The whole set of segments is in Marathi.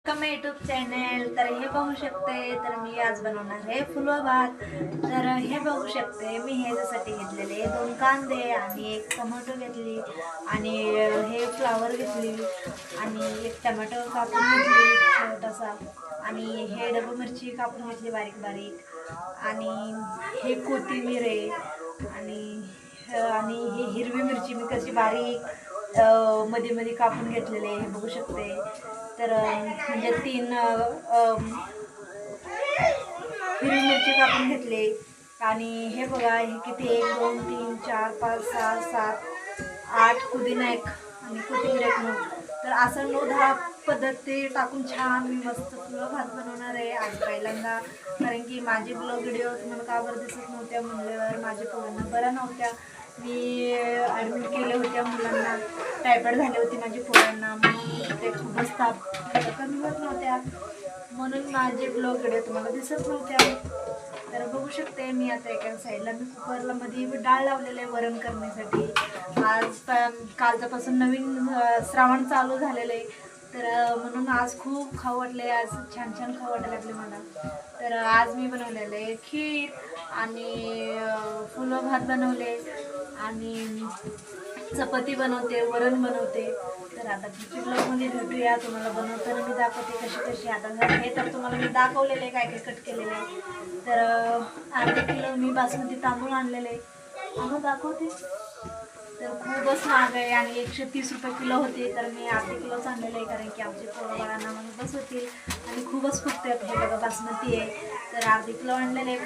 Welcome YouTube channel. तर हे बघू शकते, तर मी आज बनवणार आहे फुलवा भात. तर हे बघू शकते, मी ह्याच्यासाठी घेतलेले 2 कांदे आणि 1 टोमॅटो घेतली आणि हे फ्लावर घेतली आणि 1 टोमॅटो कापून घेतली छोटासा आणि हे डबू मिरची कापून घेतली बारीक बारीक आणि हे कोथिंबीर आहे आणि ही हिरवी मिरची मी कशी बारीक मध्ये मध्ये कापून घेतलेले हे बघू शकते. तर म्हणजे 3 हिरवी मिरची कापून घेतले आणि हे बघा, हे किती 1 2 3 4 5 6 7 8 पुदिना एक आणि कोथिंबीर एक मग. तर असं 9-10 पद्धती टाकून छान मी मस्त फुलं भात बनवणार आहे आज पहिल्यांदा. कारण की माझे ब्लॉग व्हिडिओ तुम्हाला का बरं दिसत नव्हत्या म्हणल्यावर माझ्या पोरांना बरं नव्हत्या. मी ॲडमिट केले होत्या मुलांना, टायफॉइड झाले होते माझ्या पोरांना, म्हणून ते खूपच ताप कमी होत नव्हत्या, म्हणून माझे ब्लॉग व्हिडिओ तुम्हाला दिसत नव्हत्या. तर बघू शकते मी आता एका साईडला मी कुकरला मध्ये डाळ लावलेलं आहे वरण करण्यासाठी. कालच्यापासून नवीन श्रावण चालू झालेलं आहे, तर म्हणून आज खूप खाऊ वाटले, आज छान छान खाऊ वाटायला लागले मला. तर आज मी बनवलेलं आहे खीर आणि फुलं भात बनवले आणि चपाती बनवते, वरण बनवते. तर आता पुढच्या ब्लॉगमध्ये भेटूया, तुम्हाला बनवताना मी दाखवते कशी कशी. आता हे तर तुम्हाला मी दाखवलेले काय काय कट केलेले आहे. तर अर्धा किलो मी बासमती तांदूळ आणलेले आणून दाखवते. तर खूपच महाग आहे आणि 130 रुपये किलो होते, तर मी अर्धा किलोच आणलेलं आहे कारण की आमचे पोरं बाळांना म्हणून बस होतील आणि खूपच फुगतात. हे बघा बासमती आहे, तर अर्धा किलो आणलेले.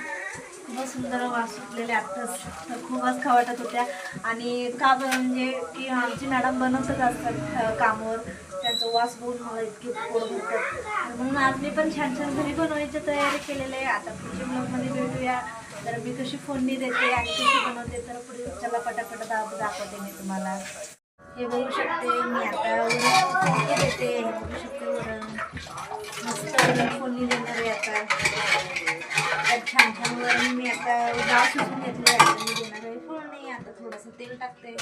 खूपच सुंदर वास सुटलेले आत्ताच, तर खूपच खाऊ वाटत होत्या. आणि का म्हणजे की आमची मॅडम बनवतच असतात कामावर, त्यांचा वास बघून मला इतके पोट भरतात, म्हणून आज मी पण छान छान घरी बनवायची तयारी केलेली आहे. आता पुढच्या ब्लॉगमध्ये भेटूया. तर मी कशी फोडणी देते आणि कशी बनवते, तर पुढे चला पटापट दाखवते मी तुम्हाला. हे बघू शकते मी आता वरण देते. हे बघू शकते वरण मस्त वरण फोडणी देणार आहे आता. तर छान छान वरण मी आता डाळ शिजून घेतली, आता मी देणार आहे फोडणी. आता थोडंसं तेल टाकते,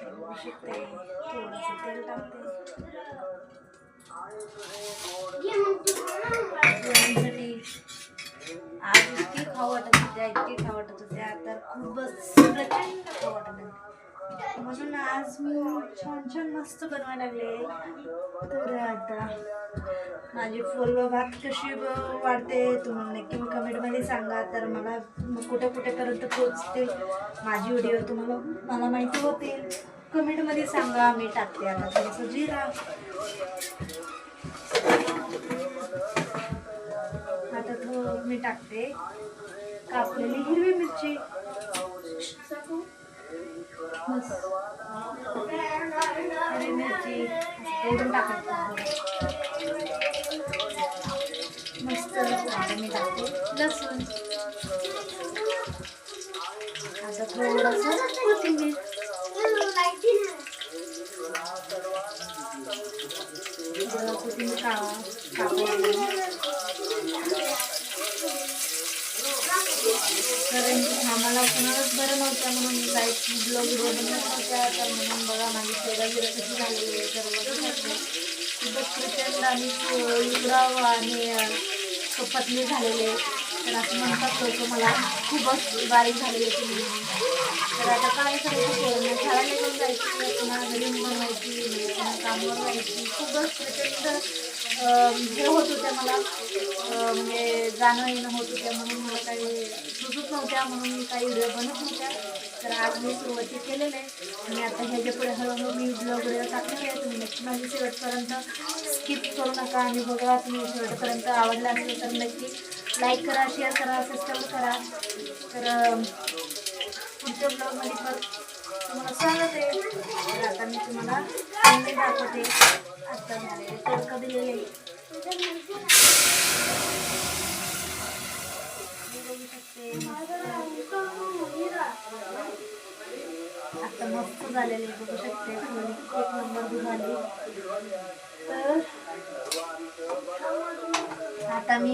बघू शकते थोडंसं तेल टाकते वरणसाठी. आज इतकी खाऊ वाटत होत्या, इतकी खाऊ वाटत होत्या, तर खूपच प्रचंड खाऊ वाटत होत्या, म्हणून आज मी छान छान मस्त बनवायला लागले. तर आता माझी फुलवा भात कशी वाढते तुम्हाला नक्की कमेंटमध्ये सांगा. तर मला कुठे कुठेपर्यंत पोहोचते माझी व्हिडिओ तुम्हाला मला माहिती होतील, कमेंटमध्ये सांगा. मी टाकते आता थोडंसं जिरा, आता मी टाकते कापलेली हिरवी मिरची, हिरवी मिरची तोडून टाकायचं मस्त. आता मी टाकते लसूण, आता थोडंसं कोथिंबीर, कोथिंबीर कापायची. कारण आम्हाला कोणालाच बरं नव्हतं म्हणून काही ब्लॉग व्हिडिओ बनवत नव्हत्या, तर म्हणून बघा माझी चेहरा कशी झालेली आहे. तर खूपच प्रचंड आणि उघडाव आणि पतली झालेले, तर असं म्हणतात लोक मला खूपच बारीक झालेली होती म्हणून. तर आता काय करायचं, शाळेला घेऊन जायची, पुन्हा घरी बनवायची, पुन्हा कामावर जायची, खूपच प्रचंड हे होत होत्या मला, म्हणजे जाणं येणं होत होत्या, म्हणून मला काही सुचत नव्हत्या, म्हणून मी काही व्हिडिओ बनत नव्हत्या. तर आज मी सुरुवाती केलेलं आहे आणि आता ह्याच्या पुढे हळूहळू मी ब्लॉग व्हिडिओ टाकलेले आहे. तुम्ही नक्की माझी शेवटपर्यंत स्किप करू नका आणि बघा. तुम्ही शेवटपर्यंत आवडला असेल तर नक्की लाईक करा, शेअर करा, सबस्क्राईब करा. तर पुढच्या ब्लॉगमध्ये पण तुम्हाला स्वागत आहे. तर आता मी तुम्हाला दाखवते आत्ता झालेले तडका दिलेले. बघू शकते आता मस्त झालेले, बघू शकते एक नंबर झाली. तर आता मी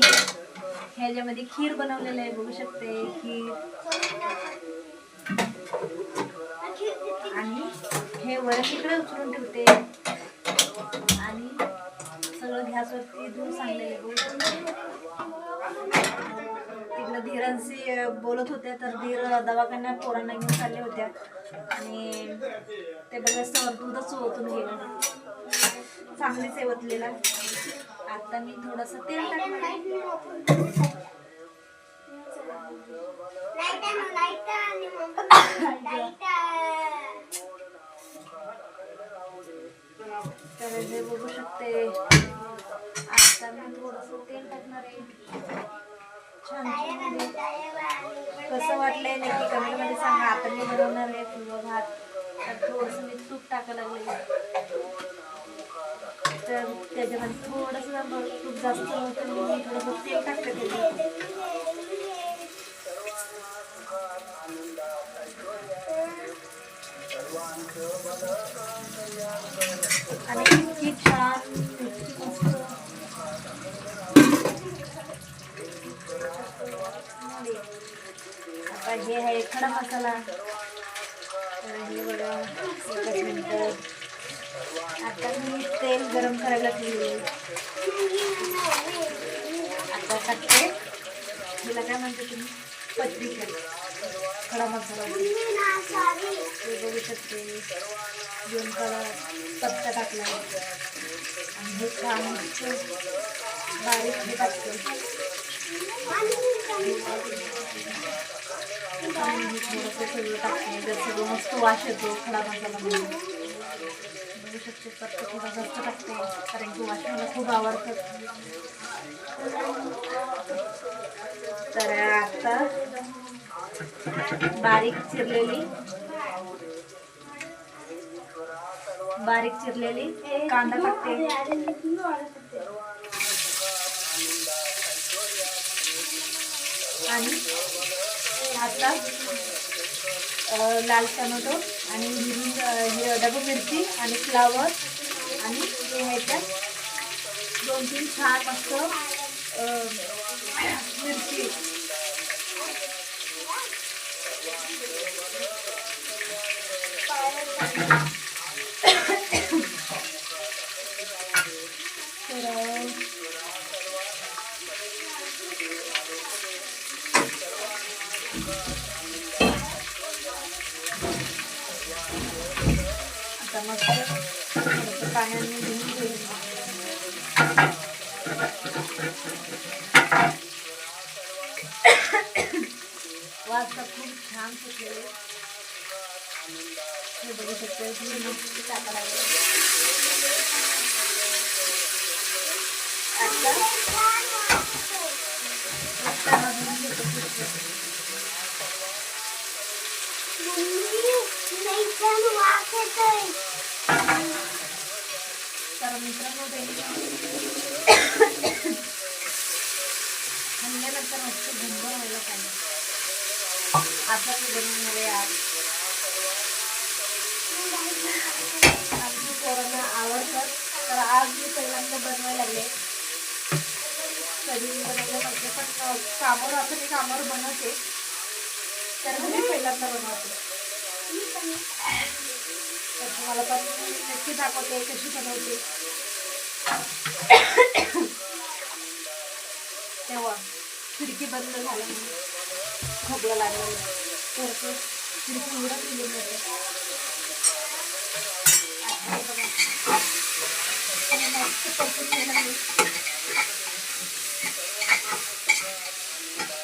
ह्याच्यामध्ये खीर बनवलेलं आहे, बघू शकते खीर आणि हे वरण इकडे उचलून ठेवते आणि सगळं गॅसवरती दूध सांगलेले तिकडे धीरांशी बोलत होत्या तर धीर दवाखान्यात पोरांना घेऊन चालले होत्या आणि ते बघा दूधच ओतून गेलं चांगलीच आहे ओतलेला. आता मी थोडंसं तेल टाकणार तर हे बघू शकते. आता मी थोडंसं तेल टाकणार आहे. छान कसं वाटलंय नक्की कमेंटमध्ये सांगा. आता मी बनवणार आहे फुलवा भात. तर थोडंसं मी तूप टाकायला लागले तर त्याच्यामध्ये थोडंसं तूप जास्त होतं मी थोडंसं तेल टाकते आणि इतकी छान आता हे आहे खडा मसाला. हे बघा एकच मिनिट. आता मी तेल गरम करायला ठेवले. आता टाकते तिला काय म्हणते तुम्ही पत्रिका खडा मसाला ते बघू शकते. दोन पत्ता टाकला आणि हे छान बारीक हे टाकते थोडंसं सगळं टाकते जर सगळं मस्त वास येतो खडा मसाला म्हणून बघू शकते. पत्ता थोडा जास्त टाकते कारण की वास मला खूप आवडतात. तर आता बारीक चिरलेली कांदा टाकते आणि आता लाल टोमॅटो आणि डबू मिरची आणि फ्लावर आणि हे ह्याच्यात 2-3 छान मस्त मिरची आता मस्त पाण्याने धुवून घेऊ. वास तर खूप छान सुटलेले. हे बघू शकते टाका लागेल. तर मित्रांनो खाल्ल्यानंतर मस्त घंभर व्हायला पाहिजे आता मी बनवणार आहे. आज आमची पोरांना आवडतात तर आज मी पहिल्यांदा बनवायला लागले. कधी बनवलं नव्हतं पण कामावर असं मी कामावर बनवते तर मी पहिल्यांदा बनवते. तर तुम्हाला पण नक्की दाखवते कशी बनवते. तेव्हा खिडकी बंद झाली खोबरं लागलं तर खिडकी उघडत गेली होते.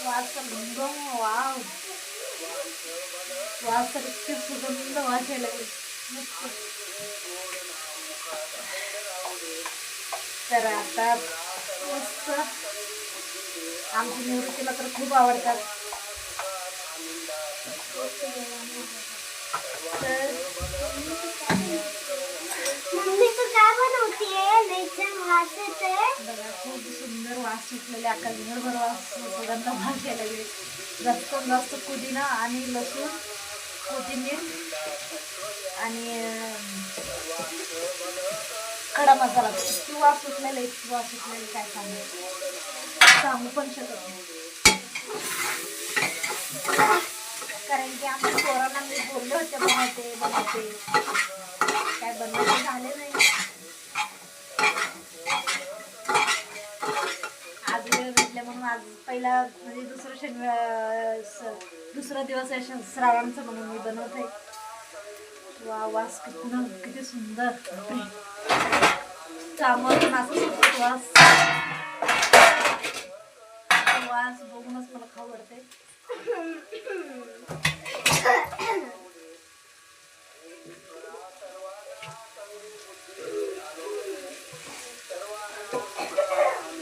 वास तर वाव वास तर इतके सुगंध वास यायला लागले मस्त. तर आता मस्त आमची निवृत्तीला तर खूप आवडतात. तर मम्मी तू काय बनवतेय? बघा खूप सुंदर वास सुटलेले अख्खा घरभर वास सुगंध वास यायला लागले. जास्त जास्त पुदिना आणि लसूण कोथिंबीर आणि खडा मसाला इतकी वास सुटलेला काय सांगू पण शकत नाही. कारण की आमच्या पोरांना मी बोलले होते बनवते काय बनवायचे झाले नाही. आज वेळ भेटले म्हणून आज पहिला म्हणजे दुसरा दिवस आहे श्रावणचं म्हणून मी बनवते. वा वास किती सुंदर चामल असं वास वास बघूनच मला खाऊ वाटते.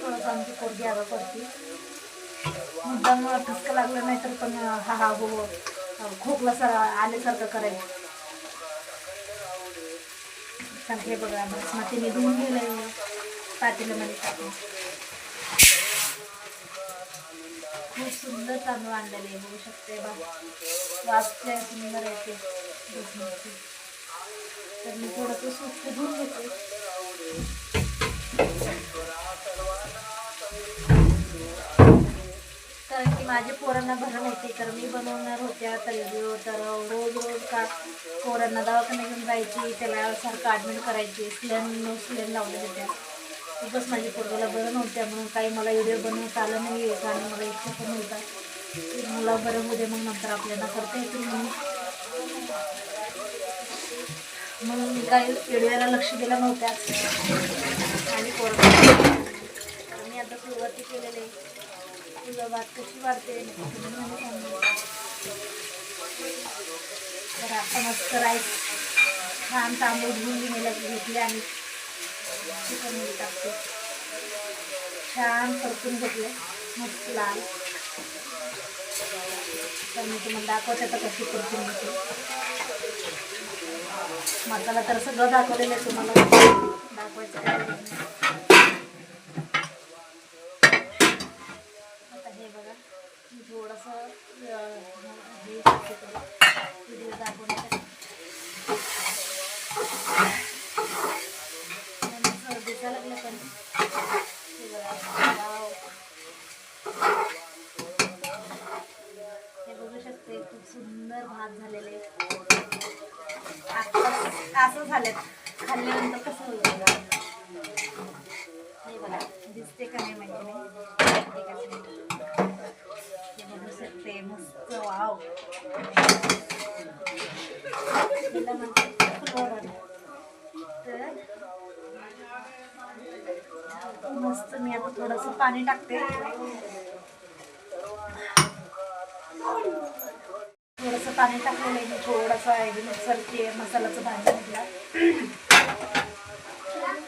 थोडंसं आमची पोरगी आगा करते मुद्दाम ठसका लागलं नाही तर पण हा हो खोकला आल्यासारखं करायचं. तर हे बघा बासमती मी धुवून गेलं पातेल्यामध्ये टाकून. खूप सुंदर तांदूळ आणलेले आहे बघू शकते बा वासचे सुंदर आहे ते बासमती. तर मी थोडंसं स्वच्छ धुवून घेते. कारण की माझ्या पोरांना भरण होते तर मी बनवणार होत्या तर रोज का पोरांना दवाखान्यात घेऊन जायची त्याला सारखं ॲडमिट करायची स्लेन लावले होत्या. खूपच माझ्या पोराला बरं नव्हत्या म्हणून काही मला व्हिडिओ बनवता आलं नाही आणि मला इच्छा पण होता की मला बरं होऊ दे मग नंतर आपल्याला करता येतील म्हणून मी काही व्हिडिओला लक्ष दिलं नव्हत्याच. आणि पोरांना मी आता सुरुवाती केलेले फुलं भात कशी वाढते तर आता मस्त राईस छान तांदूळ धुवून घेतले आणि चिकनमध्ये टाकते. छान परतून घेतले मस्त लाल. तर मी तुम्हाला दाखवते आता कशी परतून घेते. मसाला तर सगळं दाखवलेलं आहे तुम्हाला दाखवायचं काय हे बघा मी थोडंसं हे व्हिडिओ दाखवण्यासाठी दिसायला लागलं पण हे बघा हे बघू शकते खूप सुंदर भात झालेले. असं झालं खाल्ल्यानंतर कसं होईल हे बघा दिसते का नाही माहिती नाही. बघू शकते मस्त वाव तर मस्त मी आता थोडंसं पाणी टाकते. थोडंसं पाणी टाकलेलं आहे मी थोडंसं आहे मिक्सरचे मसाल्याचं भाजी म्हटलं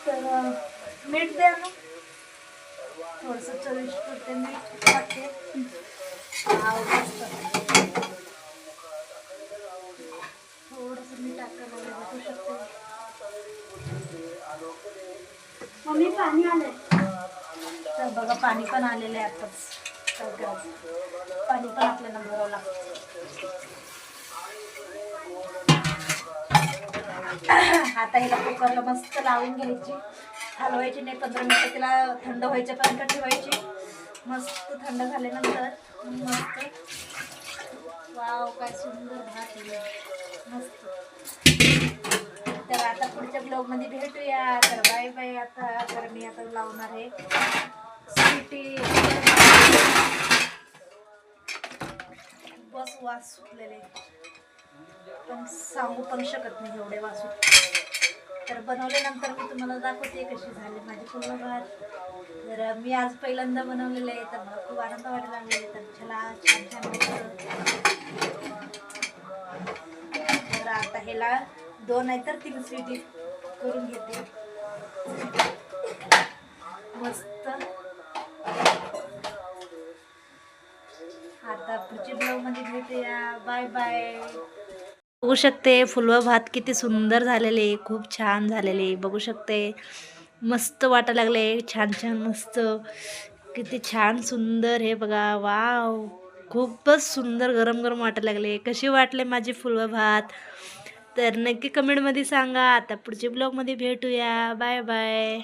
तर मीठ द्या ना थोडंसं चविष्ट करते मीठ टाकते. थोडंसं मी टाकायला बघू शकते. मम्मी पाणी आलंय तर बघा पाणी पण आलेलं आहे आताच. पाणी पण आपल्याला भरावं लागतं. आता हिला कुकरला मस्त लावून घ्यायची हलवायची नाही 15 मिनिटं तिला थंड व्हायच्यापर्यंत ठेवायची. मस्त थंड झाल्यानंतर मस्त वाव काय सुंदर भात मस्त. तर आता पुढच्या ब्लॉगमध्ये भेटूया. तर बाय बाय. आता तर मी आता लावणार आहे सिटी बस वास सुटलेले पण सांगू पण शकत नाही एवढे वास. तर बनवल्यानंतर मी तुम्हाला दाखवते कशी झाली माझी फुलं भात. तर मी आज पहिल्यांदा बनवलेलं आहे तर मला खूप आनंद वाटायला लागलेला. तर चला छान छान तर आता ह्याला 2 नाही तर 3 सिटी करून घेते मस्त. आता पुढच्या ब्लॉगमध्ये भेटूया. Bye bye. बघू शकते फुलवा भात किती सुंदर झालेले खूप छान झालेले बघू शकते. मस्त वाटायला लागले छान छान मस्त किती छान सुंदर हे बघा वाव खूपच सुंदर गरम गरम वाटायला लागले. कशी वाटले माझे फुलवा भात तर नक्की कमेंटमध्ये सांगा. आता पुढच्या ब्लॉगमध्ये भेटूया. Bye bye.